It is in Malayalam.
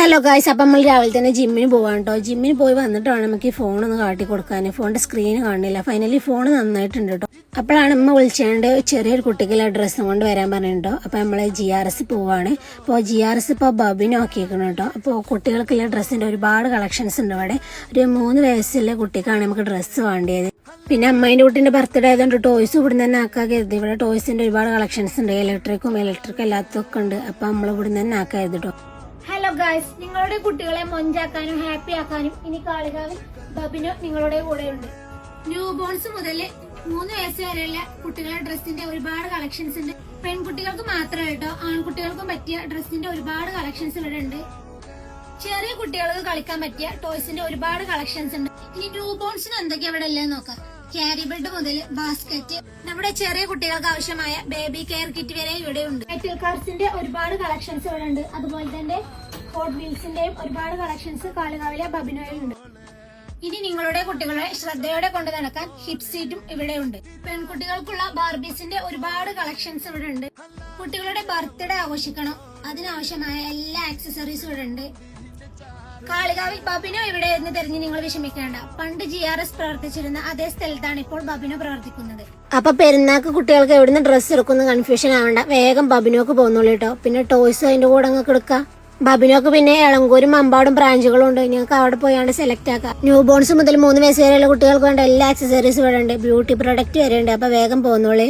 ഹലോ ഗായ്സ്, അപ്പം നമ്മൾ രാവിലെ തന്നെ ജിമ്മിന് പോവാണ് കേട്ടോ. ജിമ്മിന് പോയി വന്നിട്ട് വേണം നമുക്ക് ഈ ഫോണൊന്ന് കാട്ടി കൊടുക്കാൻ. ഫോണിന്റെ സ്ക്രീൻ കാണില്ല. ഫൈനലി ഫോൺ നന്നായിട്ടുണ്ട് കേട്ടോ. അപ്പോഴാണ് അമ്മ വിളിച്ചാണ്ട് ചെറിയൊരു കുട്ടിക്കുള്ള ഡ്രസ്സും കൊണ്ട് വരാൻ പറഞ്ഞിട്ടോ. അപ്പോൾ നമ്മൾ GRS പോവാണ്. അപ്പോൾ GRS ഇപ്പോൾ ബബിന് ആക്കിയിരിക്കണം കേട്ടോ. അപ്പോൾ കുട്ടികൾക്കുള്ള ഡ്രസ്സിന്റെ ഒരുപാട് കളക്ഷൻസ് ഉണ്ട് ഇവിടെ. ഒരു 3 വയസ്സുള്ള കുട്ടിക്കാണ് നമുക്ക് ഡ്രസ്സ് വേണ്ടിയത്. പിന്നെ അമ്മേൻ്റെ കുട്ടീൻ്റെ ബർത്ത്ഡേ ആയതുകൊണ്ട് ടോയ്സ് ഇവിടെ തന്നെ ആക്കാകരുത്. ഇവിടെ ടോയ്സിന്റെ ഒരുപാട് കളക്ഷൻസ് ഉണ്ട്. ഇലക്ട്രിക് അല്ലാത്തതൊക്കെ ഉണ്ട്. അപ്പോൾ നമ്മൾ ഇവിടെ തന്നെ ആക്കരുത് കേട്ടോ. ഹലോ ഗായ്സ്, നിങ്ങളുടെ കുട്ടികളെ മൊഞ്ചാക്കാനും ഹാപ്പി ആക്കാനും ഇനി കാളികാവിൽ ബബിനോ നിങ്ങളുടെ കൂടെയുണ്ട്. ന്യൂ ബോൺസ് മുതൽ 3 വയസ്സ് വരെയുള്ള കുട്ടികളുടെ ഡ്രസ്സിന്റെ ഒരുപാട് കളക്ഷൻസ് ഉണ്ട്. പെൺകുട്ടികൾക്ക് മാത്രമായിട്ടോ ആൺകുട്ടികൾക്കും പറ്റിയ ഡ്രസ്സിന്റെ ഒരുപാട് കളക്ഷൻസ് ഇവിടെ ഉണ്ട്. ചെറിയ കുട്ടികൾക്ക് കളിക്കാൻ പറ്റിയ ടോയ്സിന്റെ ഒരുപാട് കളക്ഷൻസ് ഉണ്ട്. ഇനി ന്യൂ ബോൺസിന് എന്തൊക്കെയാ ഇവിടെ ഉള്ളത് നോക്കാം. ക്യാരി ബെഡ് മുതൽ ബാസ്ക്കറ്റ്, നമ്മുടെ ചെറിയ കുട്ടികൾക്ക് ആവശ്യമായ ബേബി കെയർ കിറ്റ് വരെ ഇവിടെ ഉണ്ട്. മെറ്റൽ കാർസിന്റെ ഒരുപാട് കളക്ഷൻസ് ഇവിടെ ഉണ്ട്. അതുപോലെ തന്നെ ഹോട്ട് വീൽസിന്റെയും ഒരുപാട് കളക്ഷൻസ് കാളികാവിലെ ബബിനോയിലുണ്ട്. ഇനി നിങ്ങളുടെ കുട്ടികളെ ശ്രദ്ധയോടെ കൊണ്ടു നടക്കാൻ ഹിപ് സീറ്റും ഇവിടെ ഉണ്ട്. പെൺകുട്ടികൾക്കുള്ള ബാർബീസിന്റെ ഒരുപാട് കളക്ഷൻസ് ഇവിടെ ഉണ്ട്. കുട്ടികളുടെ ബർത്ത്ഡേ ആഘോഷിക്കണം, അതിനാവശ്യമായ എല്ലാ ആക്സസറീസും ഇവിടെ ഉണ്ട്. കാളികാവിൽ ബബിനോ ഇവിടെ എന്ന് തെരഞ്ഞ് നിങ്ങൾ വിഷമിക്കേണ്ട. പണ്ട് GRS പ്രവർത്തിച്ചിരുന്ന അതേ സ്ഥലത്താണ് ഇപ്പോൾ ബബിനോ പ്രവർത്തിക്കുന്നത്. അപ്പൊ പെരുന്നാൾക്ക് കുട്ടികൾക്ക് എവിടുന്ന് ഡ്രസ്സ് എടുക്കുന്ന കൺഫ്യൂഷൻ ആവണ്ട, വേഗം ബബിനോക്ക് പോകുന്നുള്ളൂ കേട്ടോ. പിന്നെ ടോയ്സ് അതിന്റെ കൂടെ അങ്ങ് എടുക്കാം. ബബിനോക്ക് പിന്നെ ഇളങ്കൂരും അമ്പാടും ബ്രാഞ്ചുകളും ഉണ്ട്. നിങ്ങൾക്ക് അവിടെ പോയാണ്ട് സെലക്ട് ആക്കാം. ന്യൂ ബോൺസ് മുതൽ 3 വയസ്സ് വരെയുള്ള കുട്ടികൾക്ക് വേണ്ട എല്ലാ ആക്സസറീസും ഇവിടെ ഉണ്ട്. ബ്യൂട്ടി പ്രൊഡക്റ്റ് വരെ ഉണ്ട്. അപ്പൊ വേഗം പോകുന്നോളേ.